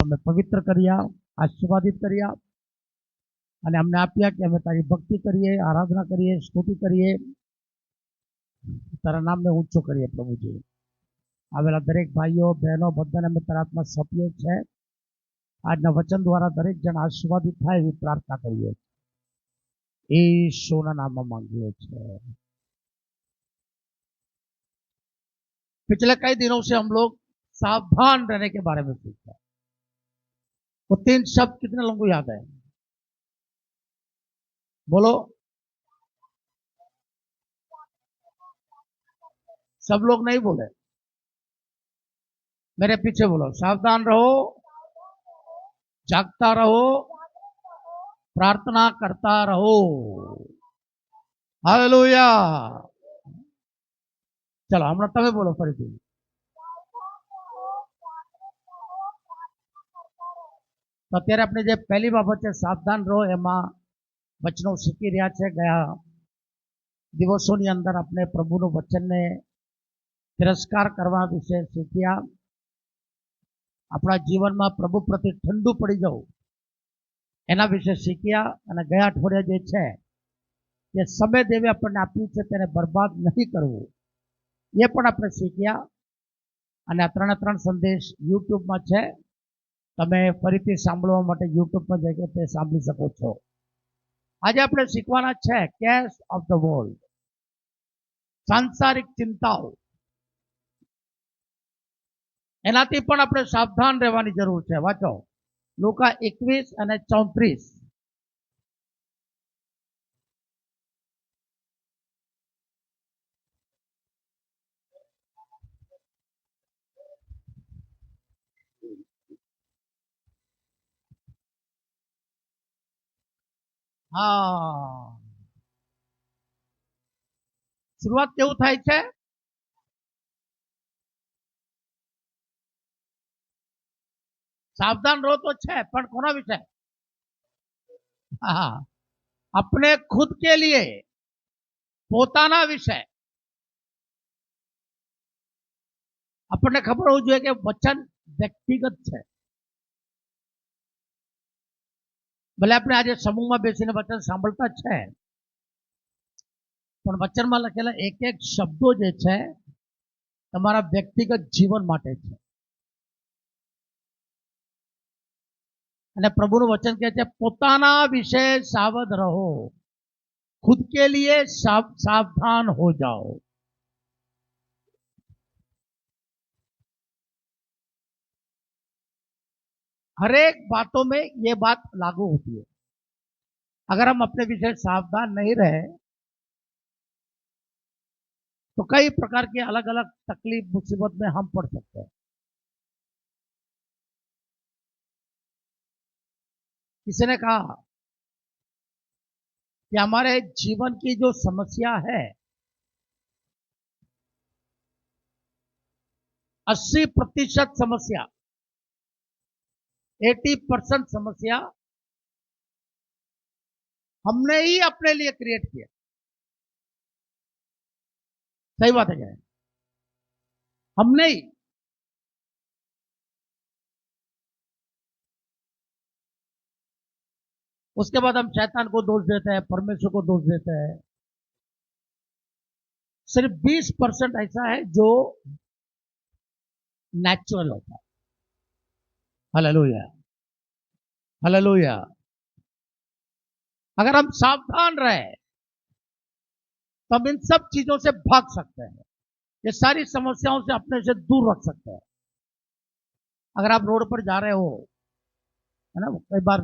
અમે પવિત્ર કર્યા, આશીર્વાદિત કર્યા અને અમને આપ્યા કે અમે તારી ભક્તિ કરીએ, આરાધના કરીએ, સ્તુતિ કરીએ, તારા નામને ઊંચો કરીએ. પ્રભુજી, આવેલા દરેક ભાઈઓ બહેનો બધાને અમે તારા હાથમાં સોંપીએ છે. આજના વચન દ્વારા દરેક જણ આશીર્વાદિત થાય એવી પ્રાર્થના કરીએ. ईशु नाम मांगिए छे। पिछले कई दिनों से हम लोग सावधान रहने के बारे में सीखा। वो 3 शब्द कितने लोगों को याद है? बोलो, सब लोग नहीं बोले, मेरे पीछे बोलो। सावधान रहो, जागता रहो, प्रार्थना करता रहो। हालेलुया। चलो हमने तमे बोलो फरीथी। तो अत्यारे आपणे जे पहली बाबत है सावधान रहो, एमां वचनों शीखी रह्या छे। गया दिवसोनी अंदर अपने प्रभुनुं वचन ने तिरस्कार करवा विषे शीख्या। अपना जीवन में प्रभु प्रति ठंडू पड़ी जाओ एना विषे शीख्या। अने गया अठवाडिये जे छे जे समय देवे आपणे आप्युं छे तेने बर्बाद नहीं करवुं, ये पण आपणे शीख्या। अने आ 3 संदेश यूट्यूब में छे, तमे फरीथी सांभळवा माटे यूट्यूब पर जईने ते सांभળી शको छो। आज आपणे शीखवाना छे केयर्स ऑफ ध वर्ल्ड, सांसारिक चिंताओं। एनाथी पण आपणे सावधान रहेवानी जरूर छे। वाचो लूका 21 અને 34। हाँ, शुरुआत केवुं थाय छे? सावधान रहो तो छे, पण कोना विषय? हाँ, अपने खुद के लिए, पोताना विषय। अपने खबर होवी जोईए के वचन व्यक्तिगत छे। भले अपने आज समूह में बेसीने वचन सांभळता छे, पण वचन में लखेला एक एक शब्दों जे छे तमारा व्यक्तिगत जीवन माटे छे। अने प्रभुनुं वचन कहे छे पोताना विषय सावध रहो, खुद के लिए सावधान हो जाओ। हर एक बातों में ये बात लागू होती है। अगर हम अपने विषय सावधान नहीं रहे तो कई प्रकार की अलग अलग तकलीफ मुसीबत में हम पड़ सकते हैं। किसी ने कहा कि हमारे जीवन की जो समस्या है 80% समस्या, 80% समस्या हमने ही अपने लिए क्रिएट किया। सही बात है क्या? हमने ही। उसके बाद हम शैतान को दोष देते हैं, परमेश्वर को दोष देते हैं। सिर्फ 20% ऐसा है जो नेचुरल होता है। Hallelujah, hallelujah. अगर हम सावधान रहे तो हम इन सब चीजों से भाग सकते हैं, ये सारी समस्याओं से अपने से दूर रख सकते हैं। अगर आप रोड पर जा रहे हो, है ना, कई बार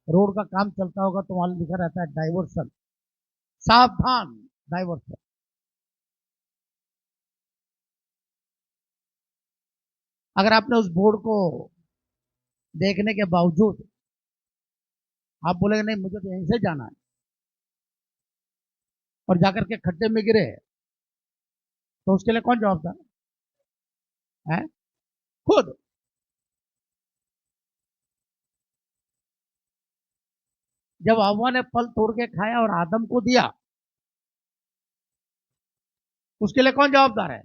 रोड का काम चलता होगा तो वहां लिखा रहता है डाइवर्सन, सावधान डाइवर्सन। अगर आपने उस बोर्ड को देखने के बावजूद आप बोलेंगे नहीं मुझे तो यहीं से जाना है, और जाकर के खड्डे में गिरे तो उसके लिए कौन जवाबदार है? खुद। जब हवा ने फल तोड़ के खाया और आदम को दिया, उसके लिए कौन जवाबदार है?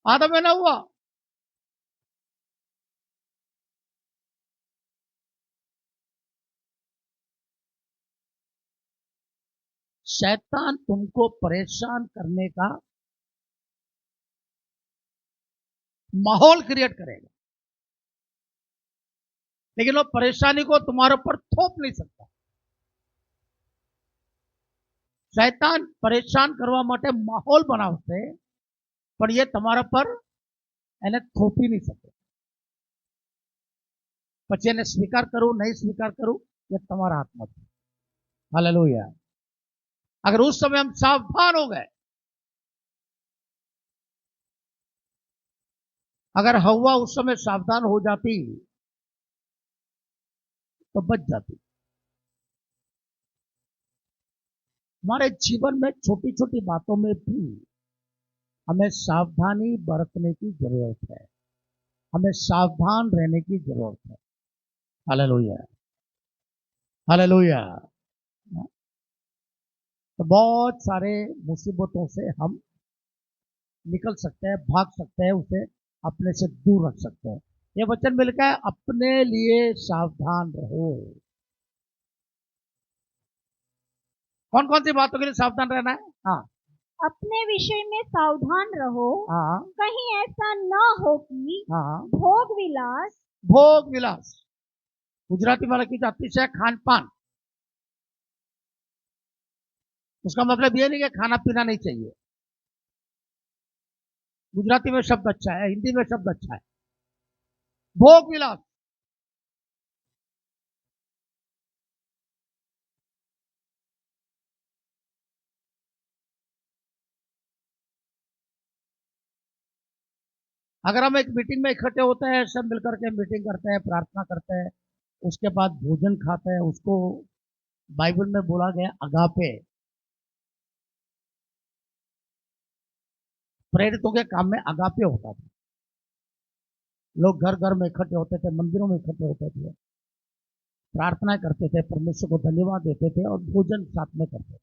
आधा महीना हुआ, शैतान तुमको परेशान करने का माहौल क्रिएट करेगा, लेकिन वो परेशानी को तुम्हारे ऊपर थोप नहीं सकता। शैतान परेशान करवा માટે માહોલ બનાવશે, પણ એ તમારા પર એને થોપી નહીં શકે। પછી એને સ્વીકાર કરું નહીં સ્વીકાર કરું એ તમારા હાથમાં છે। હાલેલુયા। अगर उस समय हम सावधान हो गए, अगर हवा उस समय सावधान हो जाती तो बच जाती। हमारे जीवन में छोटी छोटी बातों में भी हमें सावधानी बरतने की जरूरत है, हमें सावधान रहने की जरूरत है। Hallelujah, hallelujah. तो बहुत सारे मुसीबतों से हम निकल सकते हैं, भाग सकते हैं, उसे अपने से दूर रख सकते हैं। ये वचन मिलकर है, अपने लिए सावधान रहो। कौन कौन सी बातों के लिए सावधान रहना है? हाँ, अपने विषय में सावधान रहो, हाँ, कहीं ऐसा न हो कि हाँ। भोग विलास भोग विलास, गुजराती में लखी जाती है खान पान। उसका मतलब ये नहीं कि खाना पीना नहीं चाहिए। गुजराती में शब्द अच्छा है, हिंदी में शब्द अच्छा है, भोग विलास। अगर हम एक मीटिंग में इकट्ठे होते हैं, सब मिलकर के मीटिंग करते हैं, प्रार्थना करते हैं, उसके बाद भोजन खाते हैं, उसको बाइबल में बोला गया अगापे। प्रेरितों के काम में अगापे होता था। लोग घर घर में इकट्ठे होते थे, मंदिरों में इकट्ठे होते थे, प्रार्थना करते थे, परमेश्वर को धन्यवाद देते थे और भोजन साथ में करते थे।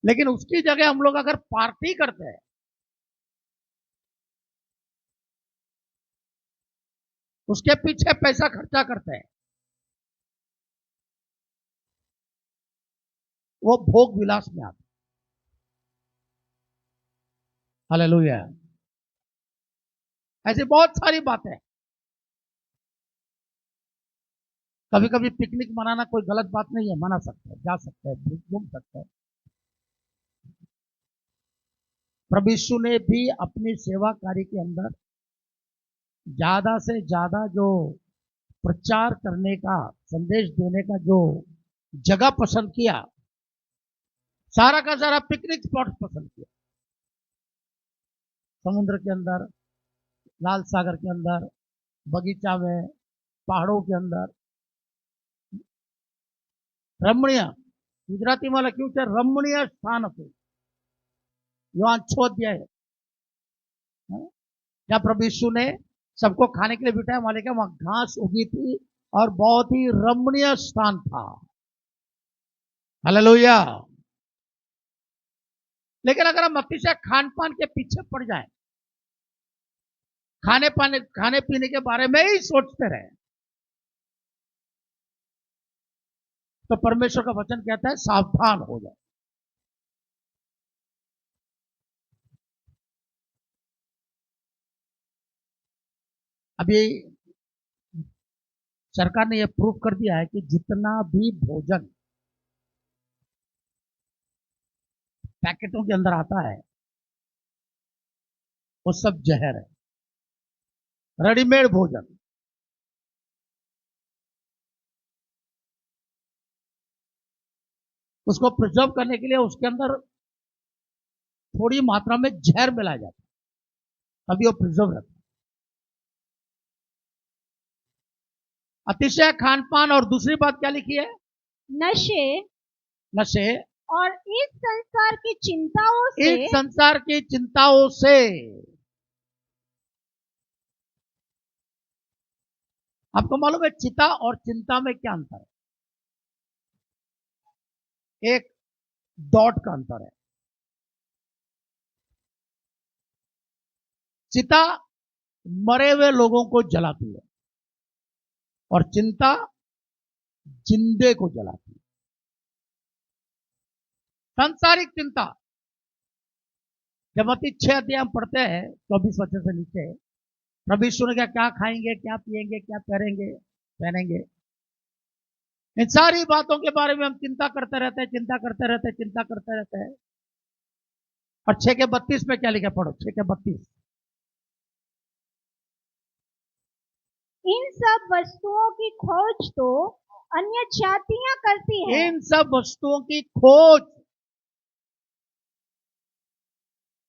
लेकिन उसकी जगह हम लोग अगर पार्टी करते हैं, उसके पीछे पैसा खर्चा करते हैं, वो भोग विलास में आता है। हालेलुया। ऐसी बहुत सारी बातें। कभी कभी पिकनिक मनाना कोई गलत बात नहीं है, मना सकते हैं, जा सकते हैं, घूम सकते हैं। प्रभु यीशु ने भी अपनी सेवा कार्य के अंदर ज्यादा से ज्यादा जो प्रचार करने का, संदेश देने का जो जगह पसंद किया, सारा का सारा पिकनिक स्पॉट पसंद किया। समुद्र के अंदर, लाल सागर के अंदर, बगीचा में, पहाड़ों के अंदर, रमणीय, गुजराती में लख्यू है रमणीय स्थान હતું। योहान 6 अध्याय, जहां प्रभु यीशु ने सबको खाने के लिए बिठाया, वहां लेकर वहां घास उगी थी और बहुत ही रमणीय स्थान था। हालेलुया। लेकिन अगर हम अतिशय खान पान के पीछे पड़ जाए, खाने पीने के बारे में ही सोचते रहे, तो परमेश्वर का वचन कहता है सावधान हो जाए। अभी सरकार ने यह प्रूव कर दिया है कि जितना भी भोजन पैकेटों के अंदर आता है वो सब जहर है, रेडीमेड भोजन। उसको प्रिजर्व करने के लिए उसके अंदर थोड़ी मात्रा में जहर मिलाया जाता है, तभी वो प्रिजर्व रहता है। अतिशय खान पान, और दूसरी बात क्या लिखी है? नशे नशे और इस संसार की चिंताओं से, इस संसार की चिंताओं से। आपको मालूम है चिता और चिंता में क्या अंतर है? एक डॉट का अंतर है। चिता मरे हुए लोगों को जलाती है और चिंता जिंदे को जलाती है। सांसारिक चिंता, जब मत्ती 6 अध्याय हम पढ़ते हैं 24 वचन से नीचे, प्रभु यीशु ने क्या खाएंगे, क्या पिएंगे, क्या करेंगे, पहनेंगे, इन सारी बातों के बारे में हम चिंता करते रहते हैं, चिंता करते रहते हैं, चिंता करते रहते हैं। और 6 के 32 में क्या लिखा, पढ़ो 6 के 32। इन सब वस्तुओं की खोज तो अन्य जातियां करती है। इन सब वस्तुओं की खोज,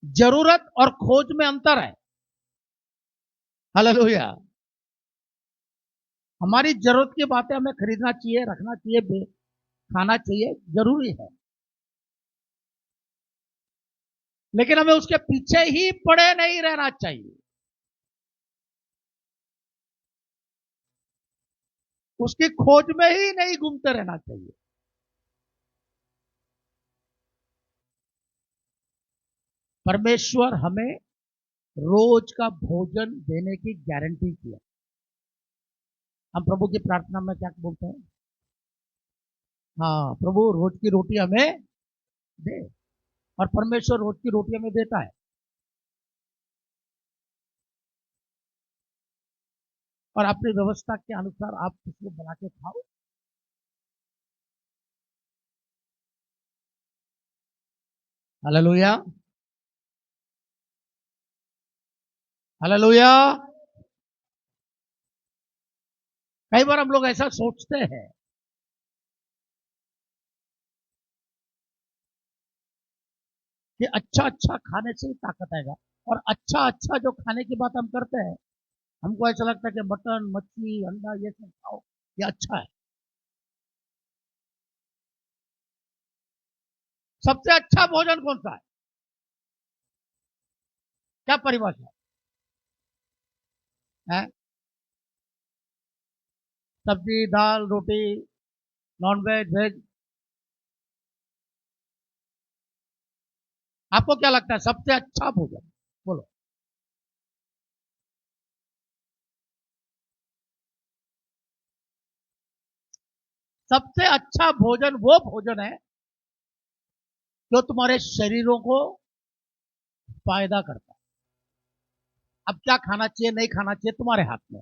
जरूरत और खोज में अंतर है। हालेलुया। हमारी जरूरत की बातें हमें खरीदना चाहिए, रखना चाहिए, खाना चाहिए, जरूरी है, लेकिन हमें उसके पीछे ही पड़े नहीं रहना चाहिए। उसकी खोज में ही नहीं घूमते रहना चाहिए। परमेश्वर हमें रोज का भोजन देने की गारंटी किया। हम प्रभु की प्रार्थना में क्या बोलते हैं? हाँ, प्रभु रोज की रोटी हमें दे, और परमेश्वर रोज की रोटी हमें देता है। और अपनी व्यवस्था के अनुसार आप उसको बना के खाओ। Hallelujah, hallelujah. कई बार हम लोग ऐसा सोचते हैं कि अच्छा अच्छा खाने से ही ताकत आएगा, और अच्छा अच्छा जो खाने की बात हम करते हैं, हमको ऐसा लगता है कि मटन, मछली, अंडा ये सब खाओ, ये अच्छा है। सबसे अच्छा भोजन कौन सा है? क्या परिभाषा है? सब्जी, दाल, रोटी, नॉन वेज, वेज, आपको क्या लगता है सबसे अच्छा भोजन? बोलो। सबसे अच्छा भोजन वो भोजन है जो तुम्हारे शरीरों को फायदा करता है। अब क्या खाना चाहिए, नहीं खाना चाहिए, तुम्हारे हाथ में।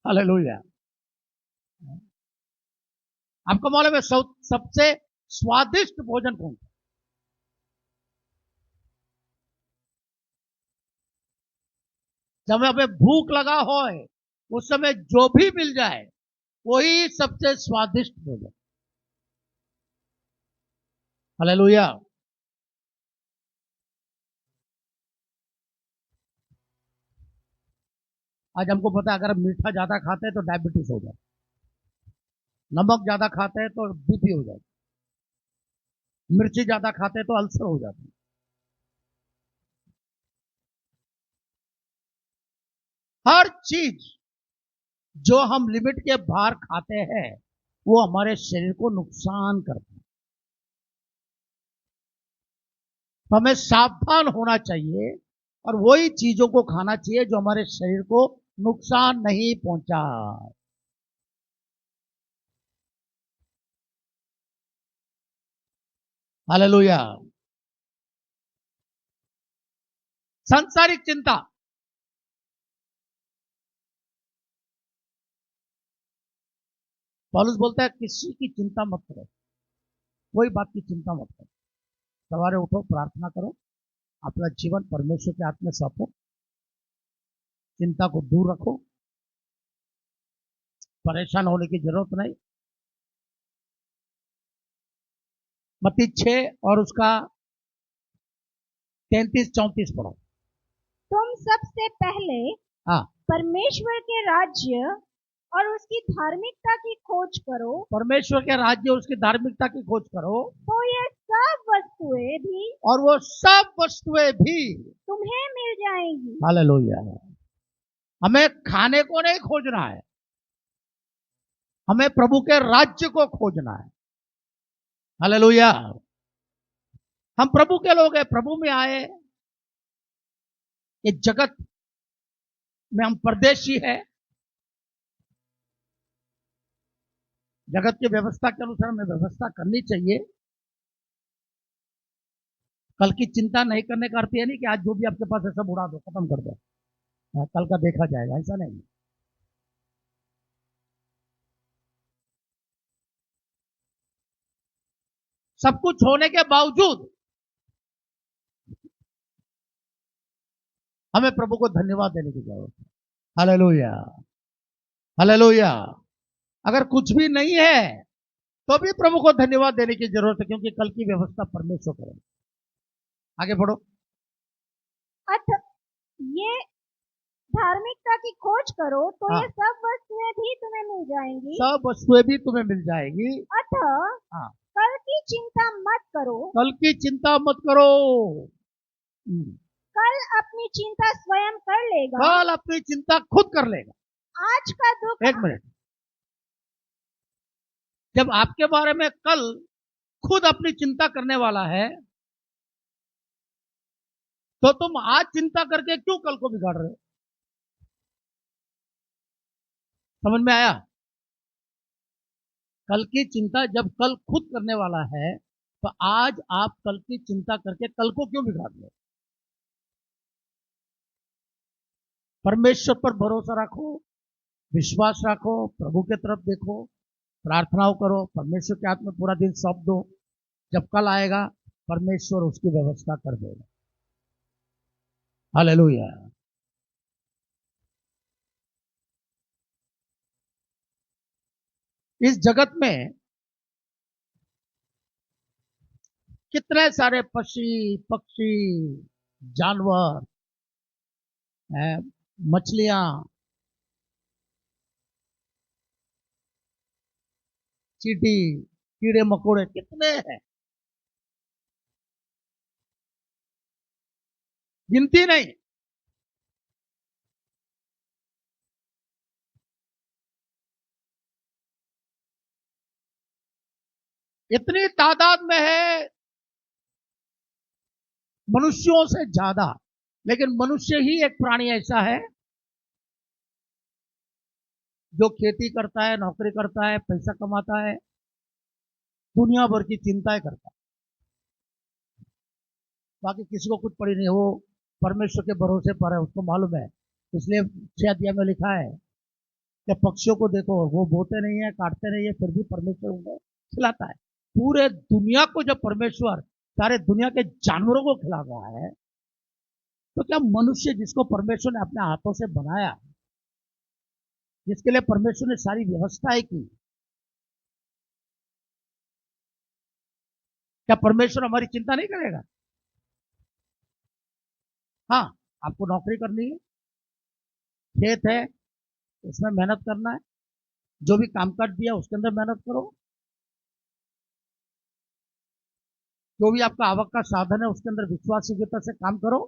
हालेलुया। आपको मालूम है सबसे स्वादिष्ट भोजन कौन सा? जब हमें भूख लगा हो, उस समय जो भी मिल जाए वही सबसे स्वादिष्ट भोजन। हालेलुया। आज हमको पता है, अगर हम मीठा ज्यादा खाते हैं तो डायबिटीज हो जाए, नमक ज्यादा खाते हैं तो बीपी हो जाए, मिर्ची ज्यादा खाते हैं तो अल्सर हो जाती है। हर चीज जो हम लिमिट के बाहर खाते हैं वो हमारे शरीर को नुकसान करता है। तो हमें सावधान होना चाहिए और वही चीजों को खाना चाहिए जो हमारे शरीर को नुकसान नहीं पहुंचाए। हालेलुया। सांसारिक चिंता, पौलुस बोलता है किसी की चिंता मत करो, कोई बात की चिंता मत करो। सवारे उठो, प्रार्थना करो, अपना जीवन परमेश्वर के हाथ में सौंपो, चिंता को दूर रखो, परेशान होने की जरूरत नहीं। मत्ती 6 और उसका 33-34 पढ़ो। तुम सबसे पहले हाँ, परमेश्वर के राज्य और उसकी धार्मिकता की खोज करो, परमेश्वर के राज्य और उसकी धार्मिकता की खोज करो, तो ये सब वस्तुएं भी और वो सब वस्तुएं भी तुम्हें मिल जाएंगी। हालेलुया। हमें खाने को नहीं खोजना है, हमें प्रभु के राज्य को खोजना है। हालेलुया। हम प्रभु के लोग हैं, प्रभु में आए। ये जगत में हम परदेशी है। जगत की व्यवस्था के अनुसार हमें व्यवस्था करनी चाहिए। कल की चिंता नहीं करने का अर्थ यह नहीं कि आज जो भी आपके पास है सब उड़ा दो, खत्म कर दो, कल का देखा जाएगा, ऐसा नहीं। सब कुछ होने के बावजूद हमें प्रभु को धन्यवाद देने की जरूरत है। Hallelujah, hallelujah. अगर कुछ भी नहीं है तो भी प्रभु को धन्यवाद देने की जरूरत है, क्योंकि कल की व्यवस्था परमेश्वर करेगा। आगे बढ़ो। अथ ये धार्मिकता की खोज करो तो हाँ, ये सब वस्तुएं भी तुम्हें मिल जाएंगी। सब वस्तुएं भी तुम्हें मिल जाएगी। अतः हाँ, कल की चिंता मत करो, कल की चिंता मत करो। कल अपनी चिंता स्वयं कर लेगा। कल अपनी चिंता खुद कर लेगा। आज का दुख एक मिनट, जब आपके बारे में कल खुद अपनी चिंता करने वाला है, तो तुम आज चिंता करके क्यों कल को बिगाड़ रहे हो? समझ में आया? कल की चिंता जब कल खुद करने वाला है, तो आज आप कल की चिंता करके कल को क्यों बिगाड़ रहे हो? परमेश्वर पर भरोसा रखो, विश्वास रखो, प्रभु की तरफ देखो, प्रार्थनाओं करो, परमेश्वर के हाथ में पूरा दिन सौंप दो। जब कल आएगा परमेश्वर उसकी व्यवस्था कर देगा। हालेलुया। इस जगत में कितने सारे पक्षी, पक्षी, जानवर, मछलियां, चींटी, कीड़े मकोड़े कितने हैं, गिनती नहीं। इतनी तादाद में है, मनुष्यों से ज्यादा। लेकिन मनुष्य ही एक प्राणी ऐसा है जो खेती करता है, नौकरी करता है, पैसा कमाता है, दुनिया भर की चिंताएं करता है, बाकी किसी को कुछ पड़ी नहीं। वो परमेश्वर के भरोसे पर है, उसको मालूम है। इसलिए 6 अध्याय में लिखा है कि पक्षियों को देखो, वो बोते नहीं है, काटते नहीं है, फिर भी परमेश्वर उन्हें खिलाता है। पूरे दुनिया को जब परमेश्वर सारे दुनिया के जानवरों को खिला रहा है, तो क्या मनुष्य जिसको परमेश्वर ने अपने हाथों से बनाया, जिसके लिए परमेश्वर ने सारी व्यवस्थाएं की, क्या परमेश्वर हमारी चिंता नहीं करेगा? हाँ, आपको नौकरी करनी है, खेत है, उसमें मेहनत करना है, जो भी कामकाज दिया उसके अंदर मेहनत करो, जो भी आपका आवक का साधन है उसके अंदर विश्वासयोग्यता से काम करो।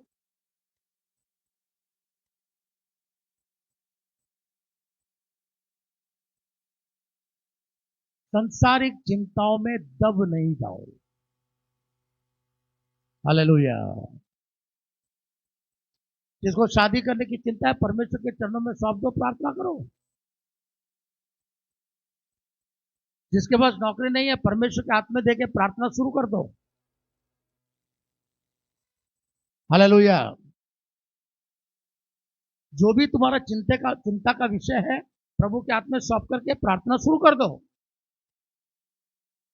संसारिक चिंताओं में दब नहीं जाओ। हालेलुया। जिसको शादी करने की चिंता है, परमेश्वर के चरणों में सौंप दो, प्रार्थना करो। जिसके पास नौकरी नहीं है, परमेश्वर के हाथ में देके प्रार्थना शुरू कर दो। हालेलुया। जो भी तुम्हारा चिंता का विषय है, प्रभु के हाथ में सौंप करके प्रार्थना शुरू कर दो।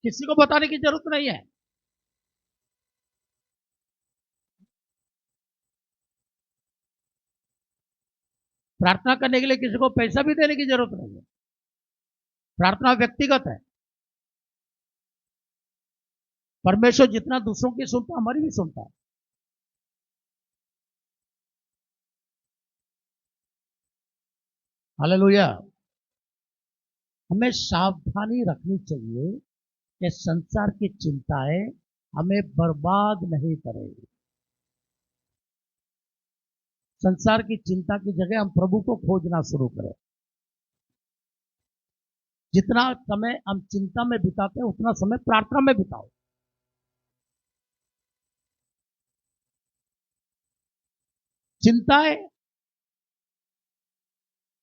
किसी को बताने की जरूरत नहीं है। प्रार्थना करने के लिए किसी को पैसा भी देने की जरूरत नहीं है। प्रार्थना व्यक्तिगत है। परमेश्वर जितना दूसरों की सुनता, हमारी भी सुनता है। हालेलुया। हमें सावधानी रखनी चाहिए कि संसार की चिंताएं हमें बर्बाद नहीं करेगी। संसार की चिंता की जगह हम प्रभु को खोजना शुरू करें। जितना समय हम चिंता में बिताते हैं उतना समय प्रार्थना में बिताओ। चिंताएं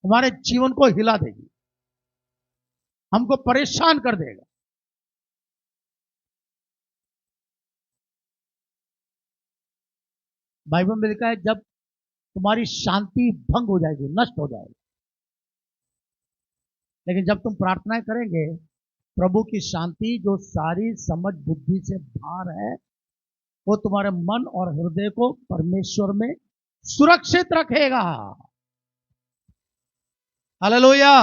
हमारे जीवन को हिला देगी, हमको परेशान कर देगा। बाइबल में लिखा है जब तुम्हारी शांति भंग हो जाएगी, नष्ट हो जाएगी, लेकिन जब तुम प्रार्थनाएं करेंगे, प्रभु की शांति जो सारी समझ बुद्धि से बाहर है, वो तुम्हारे मन और हृदय को परमेश्वर में सुरक्षित रखेगा। हालेलुया।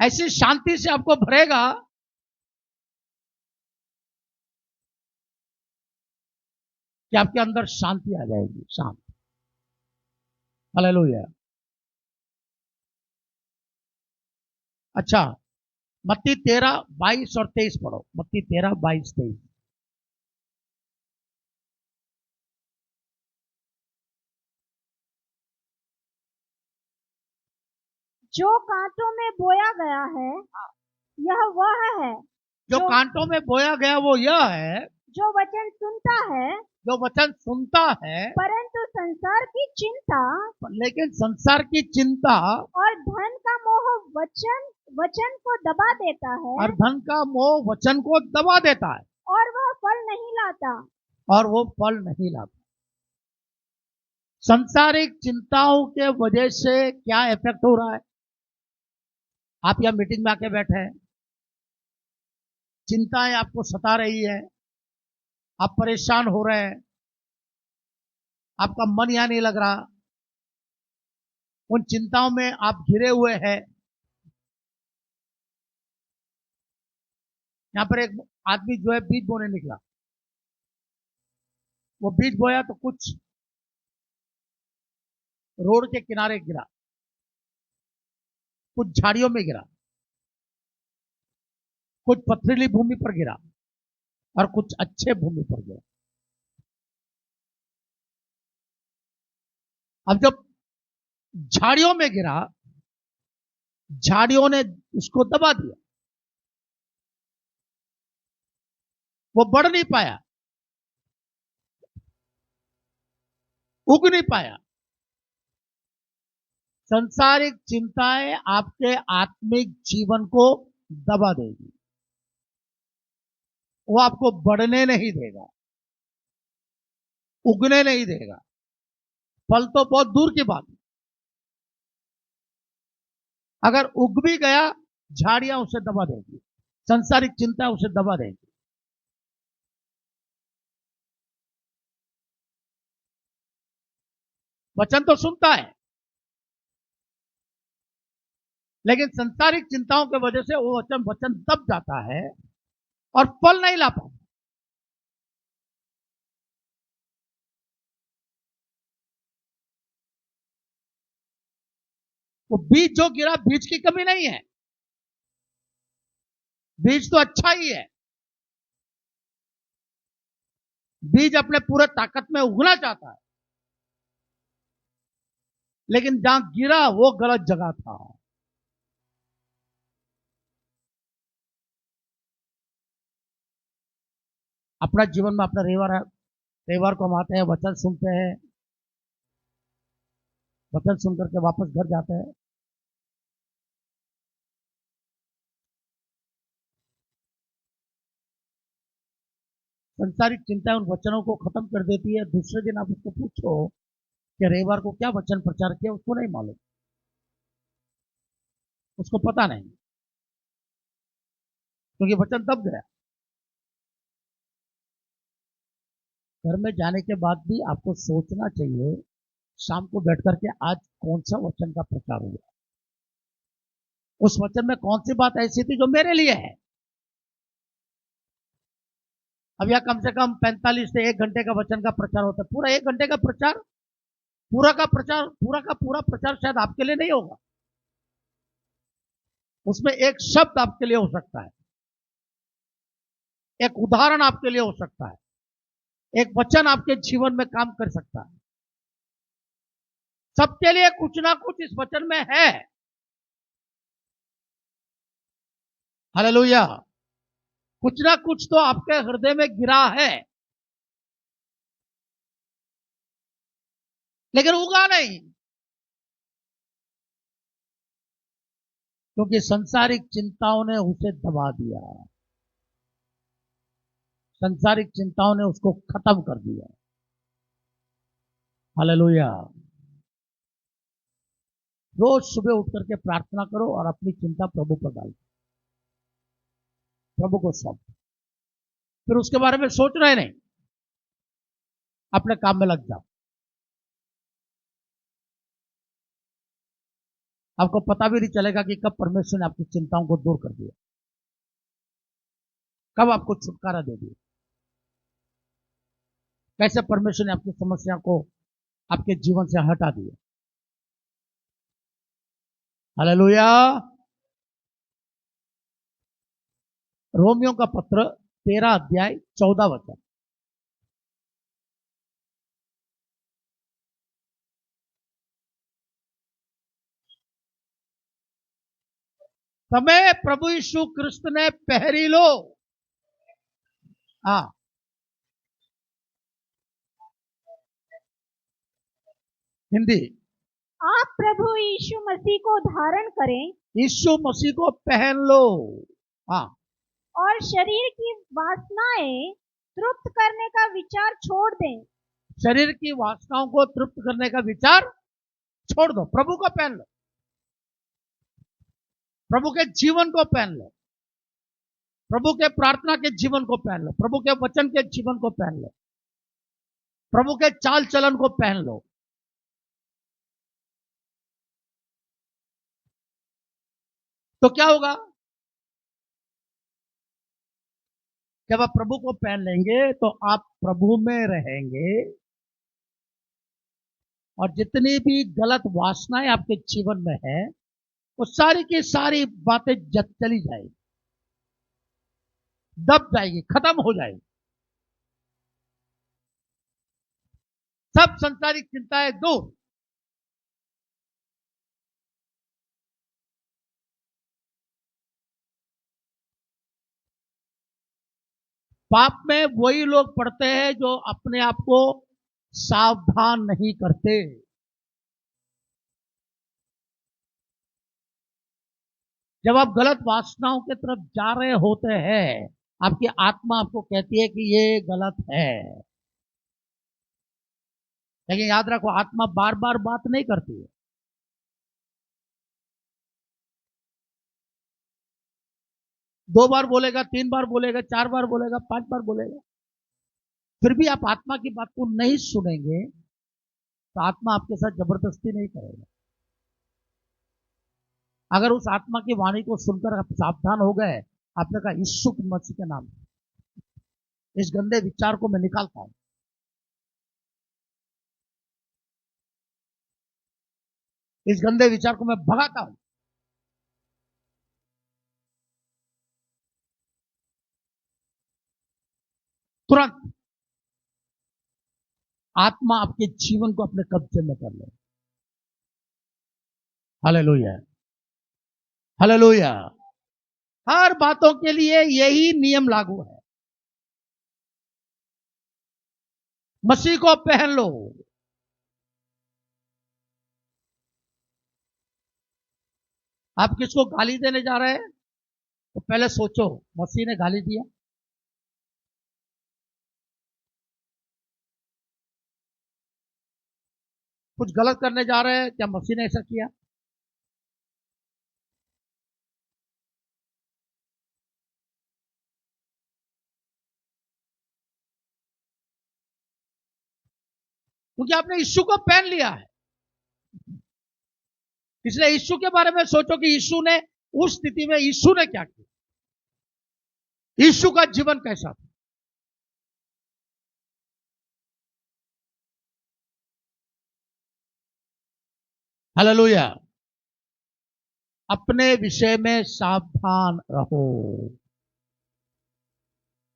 ऐसी शांति से आपको भरेगा कि आपके अंदर शांति आ जाएगी, शांति। हालेलुया। अच्छा, मत्ती 13, 22 और 23 पढ़ो। मत्ती 13, 22, 23। जो कांटों में बोया गया है यह वह है जो जो कांटों में बोया गया वो यह है जो वचन सुनता है, जो वचन सुनता है, परंतु संसार की चिंता लेकिन संसार की चिंता और धन का मोह वचन वचन को दबा देता है, और धन का मोह वचन को दबा देता है, और वह फल नहीं लाता। और वो फल नहीं लाता। संसारिक चिंताओं के वजह से क्या इफेक्ट हो रहा है? आप यहां मीटिंग में आके बैठे हैं, चिंताएं आपको सता रही है, आप परेशान हो रहे हैं, आपका मन यहां नहीं लग रहा, उन चिंताओं में आप घिरे हुए हैं। यहां पर एक आदमी जो है बीज बोने निकला, वो बीज बोया तो कुछ रोड के किनारे गिरा, कुछ झाड़ियों में गिरा, कुछ पथरीली भूमि पर गिरा और कुछ अच्छे भूमि पर गिरा। अब जब झाड़ियों में गिरा, झाड़ियों ने उसको दबा दिया, वो बढ़ नहीं पाया, उग नहीं पाया। संसारिक चिंताएं आपके आत्मिक जीवन को दबा देगी, वो आपको बढ़ने नहीं देगा, उगने नहीं देगा। फल तो बहुत दूर की बात है, अगर उग भी गया, झाड़ियां उसे दबा देगी, संसारिक चिंता उसे दबा देगी। वचन तो सुनता है, लेकिन संसारिक चिंताओं की वजह से वो वचन दब जाता है और फल नहीं ला पाता। वो बीज जो गिरा, बीज की कमी नहीं है, बीज तो अच्छा ही है, बीज अपने पूरे ताकत में उगना चाहता है, लेकिन जहां गिरा वो गलत जगह था। अपना जीवन में अपना रविवार को हम आते हैं, वचन सुनते हैं, वचन सुनकर के वापस घर जाते हैं, संसारिक चिंता उन वचनों को खत्म कर देती है। दूसरे दिन आप उसको पूछो कि रविवार को क्या वचन प्रचार किया, उसको नहीं मालूम, उसको पता नहीं, क्योंकि वचन दब गया। घर में जाने के बाद भी आपको सोचना चाहिए, शाम को बैठ करके आज कौन सा वचन का प्रचार हुआ, उस वचन में कौन सी बात ऐसी थी जो मेरे लिए है। अब यह कम से कम 45 से 1 घंटे का वचन का प्रचार होता है। पूरा 1 घंटे का प्रचार, पूरा का पूरा प्रचार शायद आपके लिए नहीं होगा, उसमें एक शब्द आपके लिए हो सकता है, एक उदाहरण आपके लिए हो सकता है, एक वचन आपके जीवन में काम कर सकता है। सबके लिए कुछ ना कुछ इस वचन में है। हालेलुया। कुछ ना कुछ तो आपके हृदय में गिरा है, लेकिन उगा नहीं, क्योंकि सांसारिक चिंताओं ने उसे दबा दिया, सांसारिक चिंताओं ने उसको खत्म कर दिया। हालेलुया। रोज सुबह उठ करके प्रार्थना करो और अपनी चिंता प्रभु पर डालो, प्रभु को सौंप, फिर उसके बारे में सोचना ही नहीं, अपने काम में लग जाओ। आपको पता भी नहीं चलेगा कि कब परमेश्वर ने आपकी चिंताओं को दूर कर दिया, कब आपको छुटकारा दे दिया, कैसे परमेश्वर ने आपकी समस्या को आपके जीवन से हटा दिया। हालेलुया। रोमियो का पत्र 13 अध्याय 14 वचन। તમે પ્રભુ ઈસુ ખ્રિસ્તને પહેરી લો। हाँ, हिंदी। आप प्रभु यीशु मसीह को धारण करें यीशु मसीह को पहन लो। हाँ, और शरीर की वासनाएं तृप्त करने का विचार छोड़ दें। शरीर की वासनाओं को तृप्त करने का विचार छोड़ दो, प्रभु को पहन लो, प्रभु के जीवन को पहन लो, प्रभु के प्रार्थना के जीवन को पहन लो, प्रभु के वचन के जीवन को पहन लो, प्रभु के चाल चलन को पहन लो। तो क्या होगा? जब आप प्रभु को पहन लेंगे तो आप प्रभु में रहेंगे, और जितनी भी गलत वासनाएं आपके जीवन में है वो सारी की सारी बातें चली जाएगी, दब जाएगी, खत्म हो जाएगी। सब संसारिक चिंताएं दूर। पाप में वही लोग पड़ते हैं जो अपने आप को सावधान नहीं करते। जब आप गलत वासनाओं की तरफ जा रहे होते हैं, आपकी आत्मा आपको कहती है कि ये गलत है, लेकिन याद रखो आत्मा बार बार बात नहीं करती है। दो बार बोलेगा, तीन बार बोलेगा, चार बार बोलेगा, पांच बार बोलेगा, फिर भी आप आत्मा की बात को नहीं सुनेंगे तो आत्मा आपके साथ जबरदस्ती नहीं करेगा। अगर उस आत्मा की वाणी को सुनकर आप सावधान हो गए, आपने कहा यीशु मसीह के नाम इस गंदे विचार को मैं निकालता हूं, इस गंदे विचार को मैं भगाता हूं, तुरंत आत्मा आपके जीवन को अपने कब्जे में कर ले। Hallelujah, hallelujah. हर बातों के लिए यही नियम लागू है। मसीह को पहन लो। आप किसको गाली देने जा रहे हैं तो पहले सोचो, मसीह ने गाली दिया? कुछ गलत करने जा रहे हैं, क्या मसीह ने ऐसा किया? क्योंकि आपने यीशु को पहन लिया है। इसलिए यीशु के बारे में सोचो कि यीशु ने उस स्थिति में यीशु ने क्या किया, यीशु का जीवन कैसा था। हालेलुया। अपने विषय में सावधान रहो।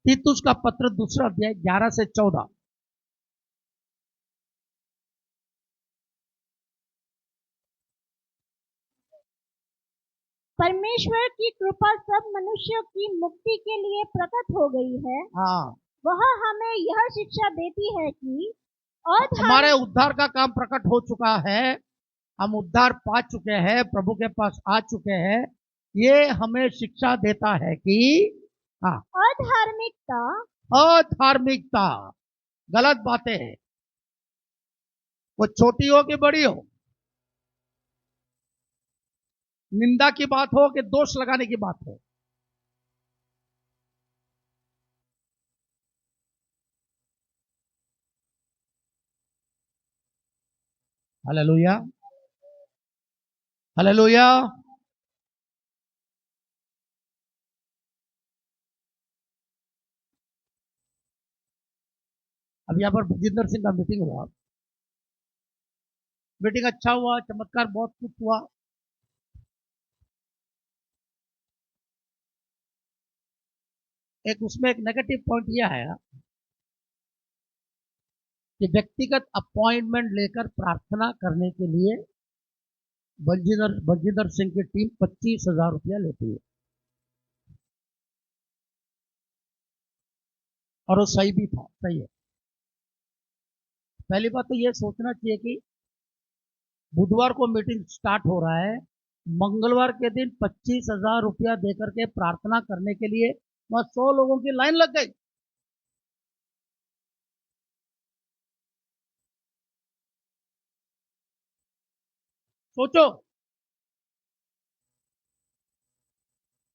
तीतुस का पत्र 2 अध्याय 11 से 14। परमेश्वर की कृपा सब मनुष्यों की मुक्ति के लिए प्रकट हो गई है। हाँ, वह हमें यह शिक्षा देती है कि हमारे उद्धार का काम प्रकट हो चुका है, हम उद्धार पा चुके हैं, प्रभु के पास आ चुके हैं। ये हमें शिक्षा देता है कि हाँ, अधार्मिकता अधार्मिकता, गलत बातें, वो छोटी हो कि बड़ी हो, निंदा की बात हो कि दोष लगाने की बात हो, हालेलुया, हालेलुया। अब यहां पर भजिंदर सिंह का मीटिंग हुआ, मीटिंग अच्छा हुआ, चमत्कार बहुत कुछ हुआ। एक उसमें एक नेगेटिव पॉइंट यह आया कि व्यक्तिगत अपॉइंटमेंट लेकर प्रार्थना करने के लिए बलजिंदर सिंह की टीम 25,000 रुपया लेती है, और वो सही भी था, सही है। पहली बात तो ये सोचना चाहिए कि बुधवार को मीटिंग स्टार्ट हो रहा है, मंगलवार के दिन 25,000 रुपया देकर के प्रार्थना करने के लिए वहां 100 लोगों की लाइन लग गई। सोचो,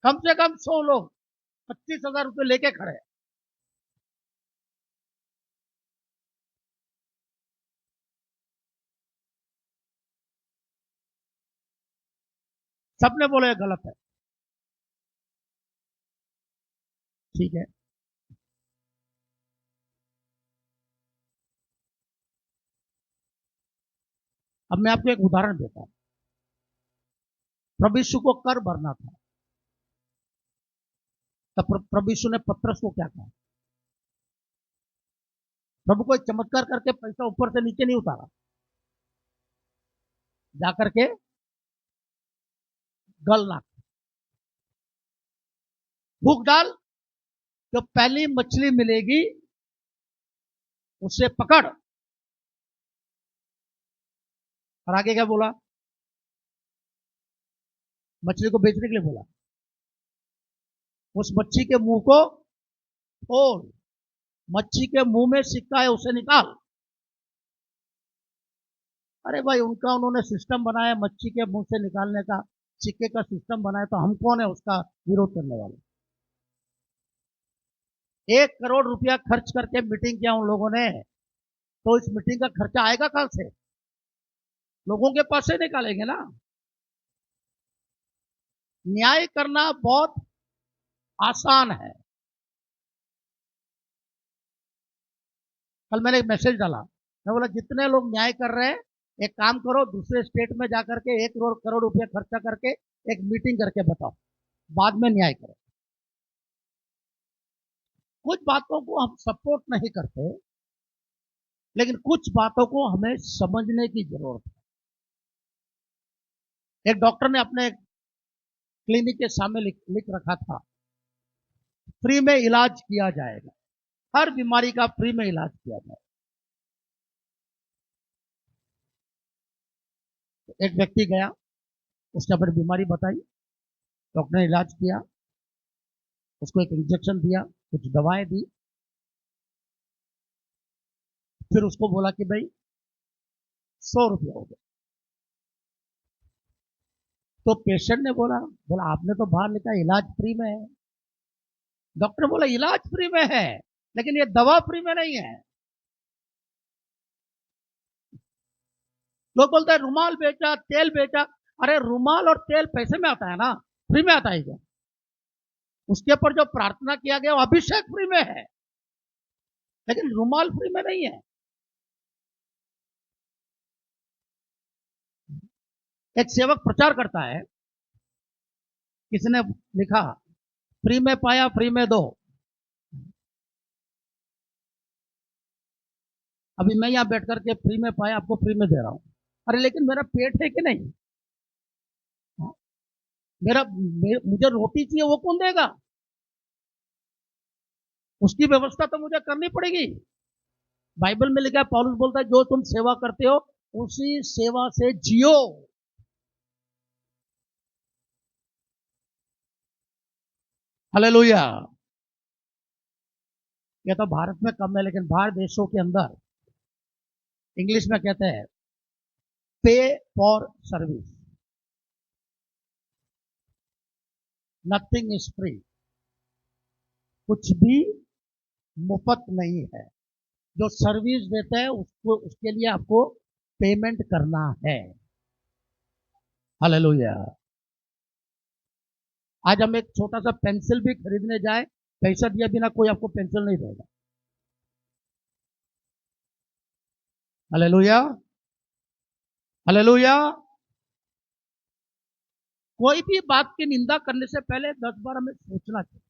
कम से कम 100 लोग 25,000 रुपये लेके खड़े हैं। सबने बोले गलत है, ठीक है। अब मैं आपको एक उदाहरण देता हूं। प्रभु यीशु को कर भरना था, तब प्रभु यीशु ने पतरस को क्या कहा? प्रभु को एक चमत्कार करके पैसा ऊपर से नीचे नहीं उतारा, जाकर के गल नाक फूक डाल, जो पहली मछली मिलेगी उसे पकड़। और आगे क्या बोला? मछली को बेचने के लिए बोला, उस मच्छी के मुंह को खोल, मच्छी के मुंह में सिक्का है उसे निकाल। अरे भाई, उन्होंने सिस्टम बनाया मच्छी के मुंह से निकालने का, सिक्के का सिस्टम बनाया, तो हम कौन है उसका विरोध करने वाले? 1 करोड़ रुपया खर्च करके मीटिंग किया उन लोगों ने, तो इस मीटिंग का खर्चा आएगा कहां से? लोगों के पास से निकालेंगे ना। न्याय करना बहुत आसान है। कल मैंने एक मैसेज डाला, मैं बोला जितने लोग न्याय कर रहे हैं, एक काम करो, दूसरे स्टेट में जाकर के 1 करोड़ रुपया खर्चा करके एक मीटिंग करके बताओ, बाद में न्याय करो। कुछ बातों को हम सपोर्ट नहीं करते, लेकिन कुछ बातों को हमें समझने की जरूरत है। एक डॉक्टर ने अपने क्लिनिक के सामने लिख रखा था, फ्री में इलाज किया जाएगा, हर बीमारी का फ्री में इलाज किया जाएगा। एक व्यक्ति गया, उसने अपनी बीमारी बताई, डॉक्टर ने इलाज किया, उसको एक इंजेक्शन दिया, कुछ दवाएं दी, फिर उसको बोला कि भाई 100 रुपया हो गया। तो पेशेंट ने बोला बोला आपने तो बाहर लिखा इलाज फ्री में है। डॉक्टर बोला इलाज फ्री में है, लेकिन ये दवा फ्री में नहीं है। लोग बोलते हैं रुमाल बेचा, तेल बेचा। अरे रुमाल और तेल पैसे में आता है ना, फ्री में आता है क्या? उसके ऊपर जो प्रार्थना किया गया वो अभिषेक फ्री में है, लेकिन रुमाल फ्री में नहीं है। एक सेवक प्रचार करता है, किसने लिखा फ्री में पाया फ्री में दो। अभी मैं यहां बैठ करके फ्री में पाया आपको फ्री में दे रहा हूं, अरे लेकिन मेरा पेट है कि नहीं? मुझे रोटी चाहिए, वो कौन देगा? उसकी व्यवस्था तो मुझे करनी पड़ेगी। बाइबल में लिखा है, पौलुस बोलता है जो तुम सेवा करते हो उसी सेवा से जियो। हालेलुया। ये तो भारत में कम है, लेकिन बाहर देशों के अंदर इंग्लिश में कहते हैं पे for service, nothing is free. कुछ भी मुफ्त नहीं है। जो सर्विस देते हैं उसको, उसके लिए आपको पेमेंट करना है। हालेलुया। आज हम एक छोटा सा पेंसिल भी खरीदने जाए, पैसा दिया बिना कोई आपको पेंसिल नहीं देगा। हालेलुया। हालेलुया। कोई भी बात की निंदा करने से पहले 10 बार हमें सोचना चाहिए।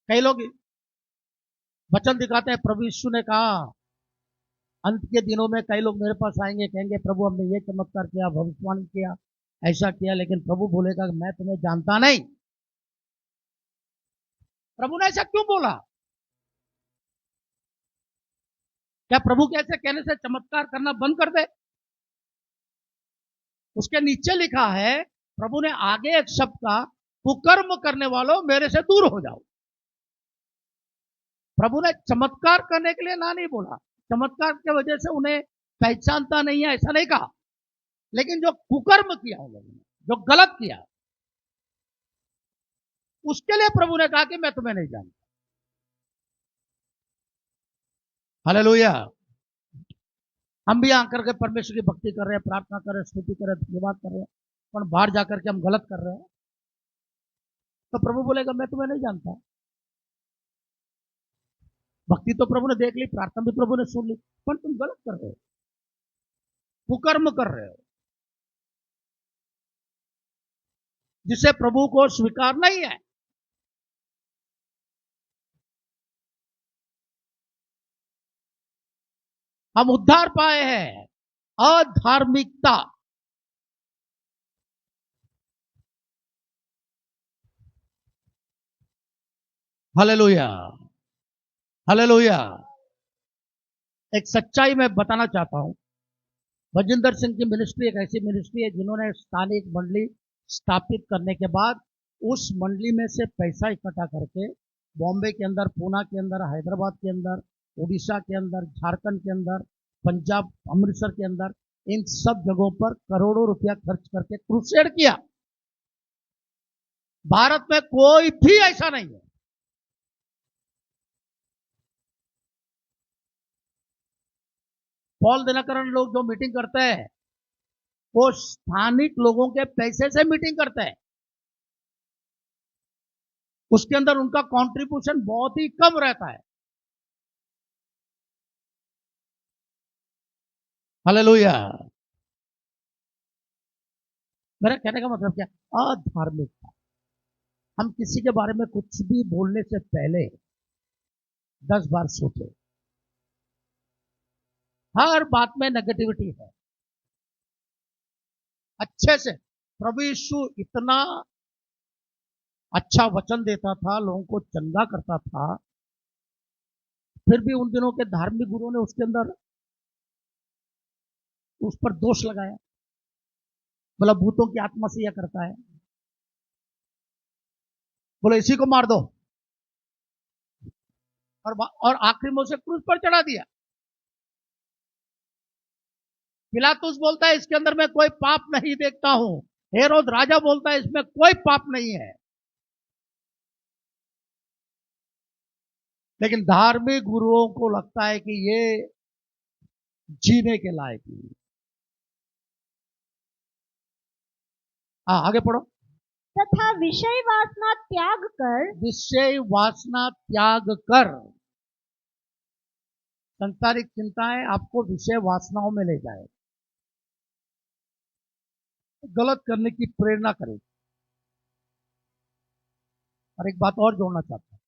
कई लोग वचन दिखाते हैं, प्रभु यीशु ने कहा अंत के दिनों में कई लोग मेरे पास आएंगे, कहेंगे प्रभु हमने ये चमत्कार किया, भविष्यवाणी किया, ऐसा किया, लेकिन प्रभु बोलेगा मैं तुम्हें जानता नहीं। प्रभु ने ऐसा क्यों बोला? क्या प्रभु के ऐसे कहने से चमत्कार करना बंद कर दे? उसके नीचे लिखा है, प्रभु ने आगे एक शब्द का, कुकर्म करने वालों मेरे से दूर हो जाओ। प्रभु ने चमत्कार करने के लिए ना नहीं बोला, चमत्कार की वजह से उन्हें पहचानता नहीं है ऐसा नहीं कहा, लेकिन जो कुकर्म किया उन लोगों ने, जो गलत किया, उसके लिए प्रभु ने कहा कि मैं तुम्हें नहीं जानता। हालेलुया। हम भी आकर के परमेश्वर की भक्ति कर रहे हैं, प्रार्थना कर रहे हैं, स्तुति कर रहे हैं, धन्यवाद कर रहे हैं, पर बाहर जाकर के हम गलत कर रहे हैं, तो प्रभु बोलेगा मैं तुम्हें नहीं जानता। भक्ति तो प्रभु ने देख ली, प्रार्थना भी प्रभु ने सुन ली, पर तुम गलत कर रहे हो, कुकर्म कर रहे हो, जिसे प्रभु को स्वीकार नहीं है। हम उद्धार पाए हैं अधार्मिकता। हालेलुया। हालेलुया। एक सच्चाई मैं बताना चाहता हूं, भजिंदर सिंह की मिनिस्ट्री एक ऐसी मिनिस्ट्री है जिन्होंने स्थानिक मंडली स्थापित करने के बाद उस मंडली में से पैसा इकट्ठा करके बॉम्बे के अंदर, पूना के अंदर, हैदराबाद के अंदर, उड़ीसा के अंदर, झारखंड के अंदर, पंजाब, अमृतसर के अंदर, इन सब जगहों पर करोड़ों रुपया खर्च करके क्रूसेड किया। भारत में कोई भी ऐसा नहीं है। पॉल दिनकरन लोग जो मीटिंग करते हैं वो स्थानिक लोगों के पैसे से मीटिंग करते हैं, उसके अंदर उनका कंट्रीब्यूशन बहुत ही कम रहता है। हालेलुया। मेरा कहने का मतलब क्या? अधार्मिकता। हम किसी के बारे में कुछ भी बोलने से पहले 10 बार सोचे। हर बात में नेगेटिविटी है। अच्छे से प्रभु यीशु इतना अच्छा वचन देता था, लोगों को चंगा करता था, फिर भी उन दिनों के धार्मिक गुरुओं ने उसके अंदर उस पर दोष लगाया, बोला भूतों की आत्मा से यह करता है, बोला इसी को मार दो, और आखिरी में उसे क्रूस पर चढ़ा दिया। पिलातुस बोलता है इसके अंदर मैं कोई पाप नहीं देखता हूं, हेरोद राजा बोलता है इसमें कोई पाप नहीं है, लेकिन धार्मिक गुरुओं को लगता है कि ये जीने के लायक नहीं। आगे पढ़ो। तथा विषय वासना त्याग कर, विषय वासना त्याग कर। संसारिक चिंताएं आपको विषय वासनाओं में ले जाए, गलत करने की प्रेरणा करेगी। और एक बात और जोड़ना चाहता हूं,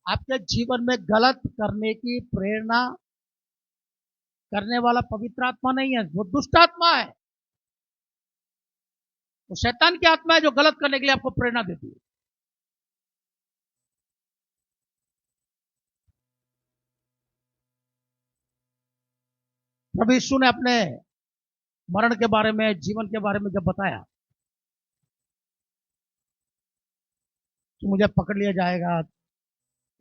आपके जीवन में गलत करने की प्रेरणा करने वाला पवित्र आत्मा नहीं है, वो दुष्ट आत्मा है। वो शैतान की आत्मा है जो गलत करने के लिए आपको प्रेरणा देती है। प्रभु यीशु ने अपने मरण के बारे में, जीवन के बारे में जब बताया कि मुझे पकड़ लिया जाएगा,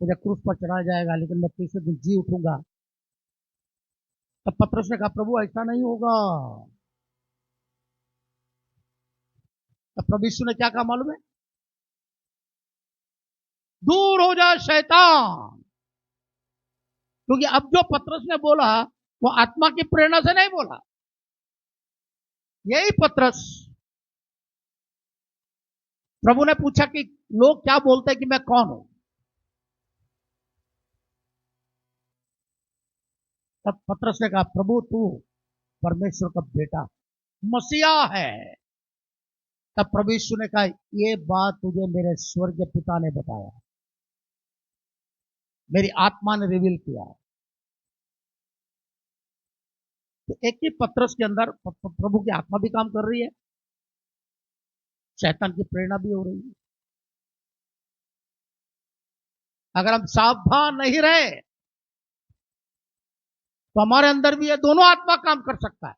मुझे क्रूस पर चढ़ाया जाएगा, लेकिन मैं तीसरे दिन जी उठूंगा, तब पतरस ने कहा, प्रभु ऐसा नहीं होगा। तब प्रभु यीशु ने क्या कहा मालूम है? दूर हो जा शैतान। क्योंकि अब जो पतरस ने बोला वो आत्मा की प्रेरणा से नहीं बोला। यही पतरस, प्रभु ने पूछा कि लोग क्या बोलते हैं कि मैं कौन हूं, तब पतरस ने कहा, प्रभु तू परमेश्वर का बेटा मसीहा है। तब प्रभु यीशु ने कहा, ये बात तुझे मेरे स्वर्गीय पिता ने बताया, मेरी आत्मा ने रिवील किया। तो एक ही पतरस के अंदर प्रभु की आत्मा भी काम कर रही है, शैतान की प्रेरणा भी हो रही है। अगर हम सावधान नहीं रहे तो हमारे अंदर भी ये दोनों आत्मा काम कर सकता है।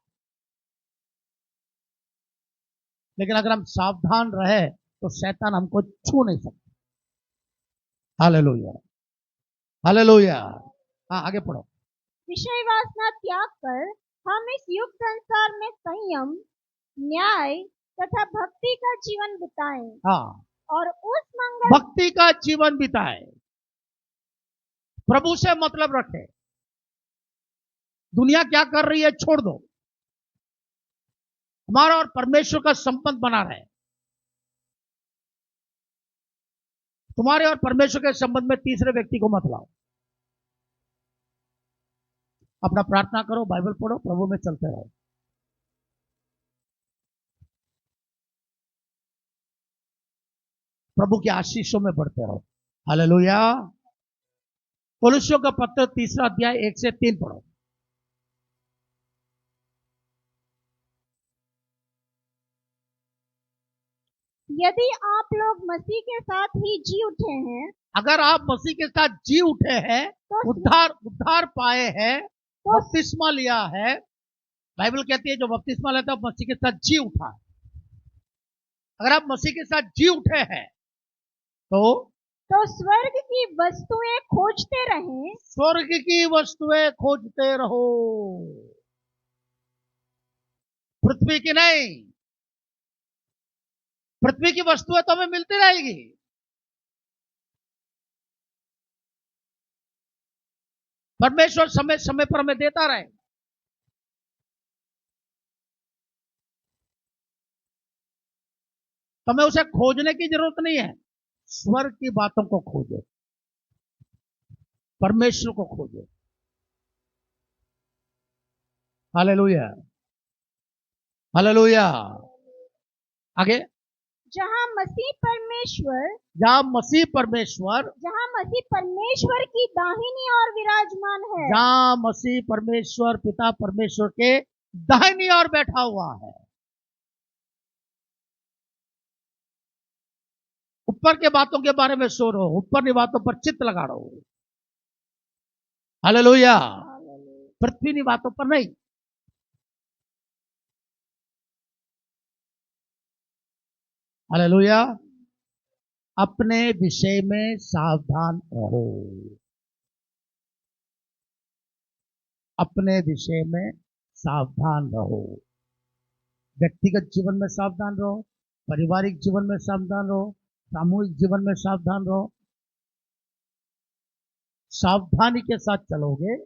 लेकिन अगर हम सावधान रहे तो शैतान हमको छू नहीं सकता। Hallelujah, hallelujah. हाँ, आगे पढ़ो। विषय वासना त्याग कर हम इस युग संसार में संयम, न्याय तथा भक्ति का जीवन बिताएं हाँ, और उस मंगल भक्ति का जीवन बिताए, प्रभु से मतलब रखे। दुनिया क्या कर रही है छोड़ दो, हमारा और परमेश्वर का संबंध बना रहे। तुम्हारे और परमेश्वर के संबंध में तीसरे व्यक्ति को मत लाओ। अपना प्रार्थना करो, बाइबल पढ़ो, प्रभु में चलते रहो। प्रभु की आशीषों में बढ़ते रहो। हालेलुया। कोलोसियों का पत्र 3 अध्याय 1 से 3 पढ़ो। यदि आप लोग मसीह के साथ ही जी उठे हैं, अगर आप मसीह के साथ जी उठे हैं, तो उद्धार पाए हैं, तो बपतिस्मा लिया है, बाइबल कहती है जो बपतिस्मा लेता है मसीह के साथ जी उठा है। अगर आप मसीह के साथ जी उठे हैं तो स्वर्ग की वस्तुएं खोजते रहें, स्वर्ग की वस्तुएं खोजते रहो, पृथ्वी की नहीं। पृथ्वी की वस्तुएं तो हमें मिलती रहेगी, परमेश्वर समय समय पर हमें देता रहे। तो हमें उसे खोजने की जरूरत नहीं है। स्वर्ग की बातों को खोजो, परमेश्वर को खोजो। Hallelujah, hallelujah. आगे, जहां मसीह परमेश्वर जहां मसीह परमेश्वर की दाहिनी ओर विराजमान है, जहां मसीह परमेश्वर पिता परमेश्वर के दाहिनी ओर बैठा हुआ है। ऊपर के बातों के बारे में सो रहो, ऊपर की बातों पर चित्त लगा रहो। हालेलुया। पृथ्वी की बातों पर नहीं। हालेलुया। अपने विषय में सावधान रहो, अपने विषय में सावधान रहो। व्यक्तिगत जीवन में सावधान रहो, पारिवारिक जीवन में सावधान रहो, सामूहिक जीवन में सावधान रहो। सावधानी के साथ चलोगे,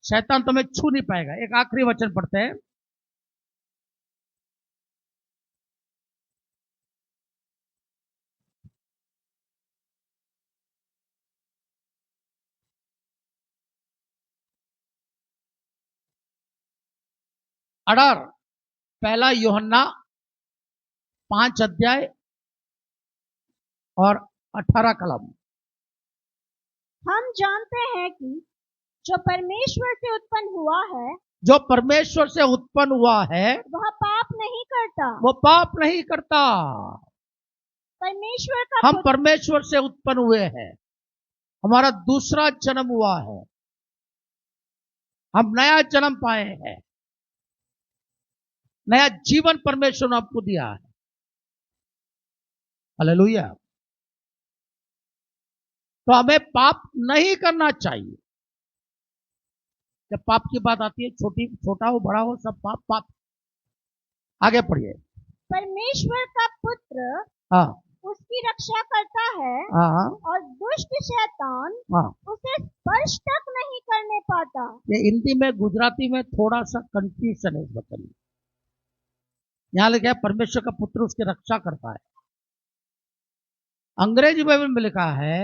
शैतान तुम्हें छू नहीं पाएगा। एक आखिरी वचन पढ़ते हैं, अडर 1 यूहन्ना 5 अध्याय और 18 कलम। हम जानते हैं कि जो परमेश्वर से उत्पन्न हुआ है जो परमेश्वर से उत्पन्न हुआ है वह पाप नहीं करता। वो पाप नहीं करता। परमेश्वर का हम पुत्र परमेश्वर से उत्पन्न हुए हैं, हमारा दूसरा जन्म हुआ है, हम नया जन्म पाए हैं, नया जीवन परमेश्वर ने आपको दिया है। हालेलुया। तो हमें पाप नहीं करना चाहिए। जब पाप की बात आती है, छोटा हो बड़ा हो, सब पाप पाप। आगे पढ़िए। परमेश्वर का पुत्र हाँ उसकी रक्षा करता है हाँ और दुष्ट शैतान हाँ। उसे स्पर्श तक नहीं करने पाता। ये हिंदी में गुजराती में थोड़ा सा कंफ्यूजन है इस वचन में। यहां लिखा है परमेश्वर का पुत्र उसकी रक्षा करता है। अंग्रेजी बाइबल में लिखा है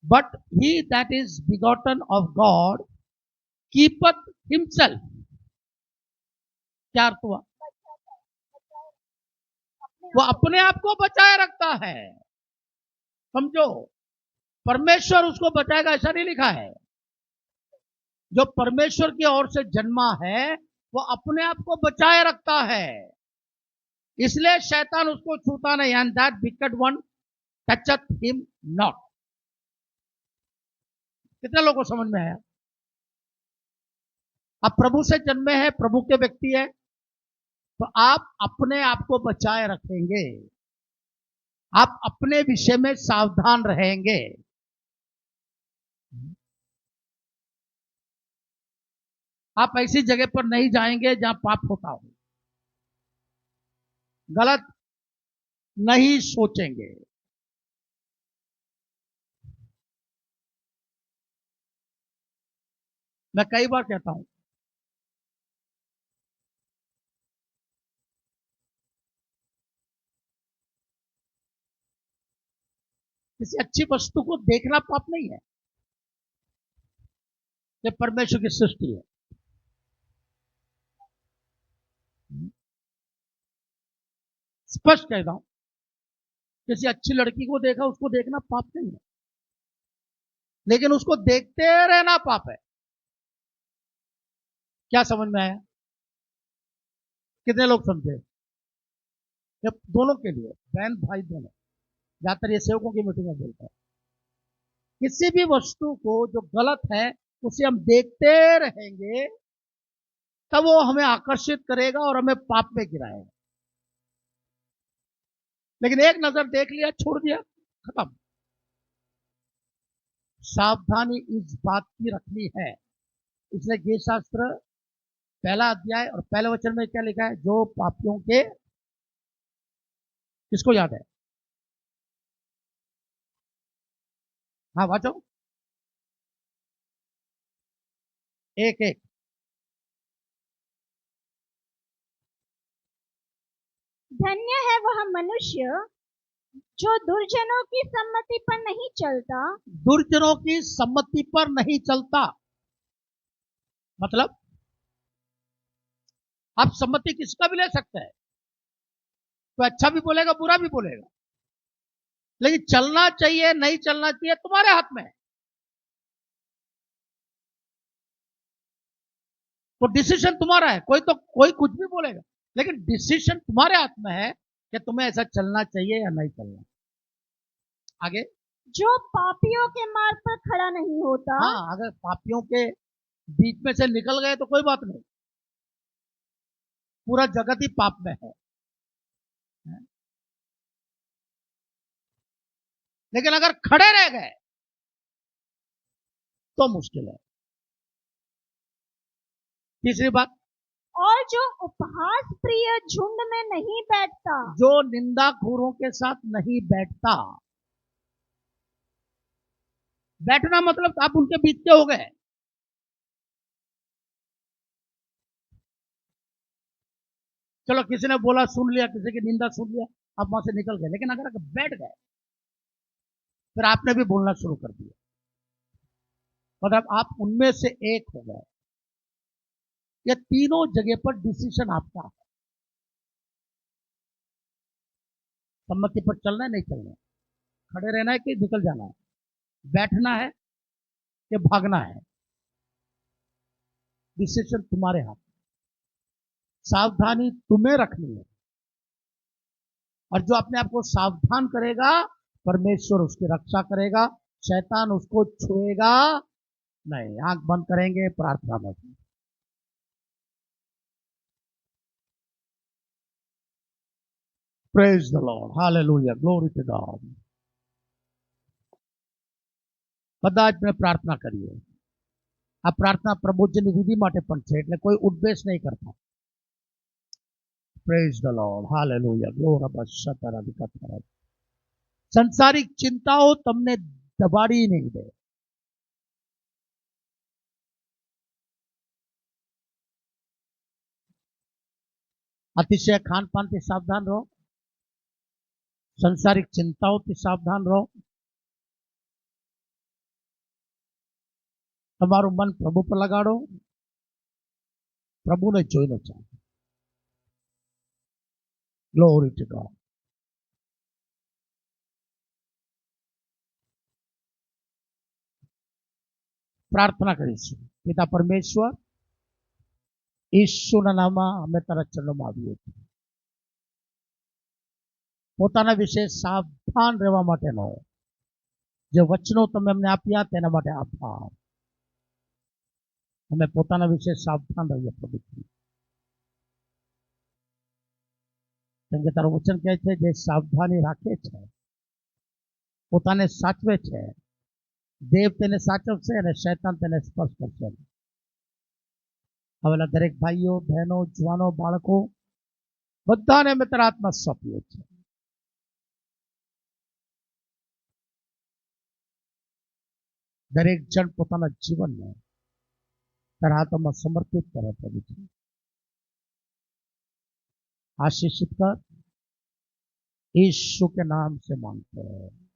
but he that is begotten of God keepeth himself. क्या अर्थ हुआ? वो अपने आप को बचाए रखता है। समझो, परमेश्वर उसको बचाएगा ऐसा नहीं लिखा है। जो परमेश्वर की ओर से जन्मा है वो अपने आप को बचाए रखता है, इसलिए शैतान उसको छूता नहीं। And that wicked one toucheth him not. कितने लोगों को समझ में आया? आप प्रभु से जन्मे हैं, प्रभु के व्यक्ति है, तो आप अपने आप को बचाए रखेंगे, आप अपने विषय में सावधान रहेंगे। आप ऐसी जगह पर नहीं जाएंगे जहां पाप होता हो, गलत नहीं सोचेंगे। मैं कई बार कहता हूं, किसी अच्छी वस्तु को देखना पाप नहीं है, ये परमेश्वर की सृष्टि है। स्पष्ट कहता हूं, किसी अच्छी लड़की को देखा, उसको देखना पाप नहीं है, लेकिन उसको देखते रहना पाप है। क्या समझ में आया? कितने लोग समझे? ये दोनों के लिए, बहन भाई दोनों। ज्यादातर ये सेवकों की मीटिंग में बोलता है, किसी भी वस्तु को जो गलत है उसे हम देखते रहेंगे, तब वो हमें आकर्षित करेगा और हमें पाप में गिराएगा। लेकिन एक नजर देख लिया, छोड़ दिया, खत्म। सावधानी इस बात की रखनी है। इसलिए गीत शास्त्र पहला अध्याय और पहले वचन में क्या लिखा है? जो पापियों के, किसको याद है? हाँ वाचो, एक एक। धन्य है वह मनुष्य जो दुर्जनों की सम्मति पर नहीं चलता। दुर्जनों की सम्मति पर नहीं चलता। मतलब आप सम्मति किसका भी ले सकते हैं, तो अच्छा भी बोलेगा बुरा भी बोलेगा, लेकिन चलना चाहिए नहीं चलना चाहिए तुम्हारे हाथ में है। तो डिसीजन तुम्हारा है। कोई कुछ भी बोलेगा, लेकिन डिसीजन तुम्हारे हाथ में है कि तुम्हें ऐसा चलना चाहिए या नहीं चलना। आगे। जो पापियों के मार्ग पर खड़ा नहीं होता। हाँ, अगर पापियों के बीच में से निकल गए तो कोई बात नहीं, पूरा जगत ही पाप में है। लेकिन अगर खड़े रह गए तो मुश्किल है। तीसरी बात, और जो उपहास प्रिय झुंड में नहीं बैठता। जो निंदाखोरों के साथ नहीं बैठता। बैठना मतलब आप उनके बीच के हो गए। चलो किसी ने बोला सुन लिया, किसी की निंदा सुन लिया, आप वहां से निकल गए। लेकिन अगर बैठ गए, फिर आपने भी बोलना शुरू कर दिया, मतलब आप उनमें से एक हो गए। ये तीनों जगह पर डिसीजन आपका है, सम्मति पर चलना है नहीं चलना है। खड़े रहना है कि निकल जाना है, बैठना है कि भागना है, डिसीजन तुम्हारे हाथ। सावधानी तुम्हें रखनी है, और जो अपने आप को सावधान करेगा परमेश्वर उसकी रक्षा करेगा, शैतान उसको छुएगा नहीं। आंख बंद करेंगे, प्रार्थना में। Praise the Lord, hallelujah, glory to God. બધા જ પ્રાર્થના કરીએ। આ પ્રાર્થના પ્રબોધની વિધિ માટે પણ છે, એટલે કોઈ ઉદ્દેશ નહીં કરતા। Praise the Lord, hallelujah, glory બશતરા વિકતરા। સંસારિક ચિંતાઓ તમને દબાડી નહીં દે। अतिशय खान पान થી સાવધાન રહો, સંસારિક ચિંતાઓથી સાવધાન રહો। તમારું મન પ્રભુ પર લગાડો, પ્રભુને જોઈને ચાલો। Glory two God. પ્રાર્થના કરીશું। પિતા પરમેશ્વર, ઈસુના નામમાં અમે તારા ચરણોમાં આવીએ છીએ। પોતાના વિશે સાવધાન રહેવા માટેનો જે વચનો તમે અમને આપ્યા તેના માટે આભાર। અમે પોતાના વિશે સાવધાન રહીએ પ્રભુજી, કેમ કે તારું વચન કહે છે જે સાવધાની રાખે છે પોતાને સાચવે છે, દેવ તેને સાચવશે અને શૈતાન તેને સ્પર્શ કરશે। આવેલા દરેક ભાઈઓ બહેનો જવાનો બાળકો બધાને અમે તારા હાથમાં સોંપીએ છીએ। દરેક જણ પોતાના જીવનને તારા હાથોમાં સમર્પિત કરે પ્રભુજી। आशीषित कर, यीशु के नाम से मांगते हैं।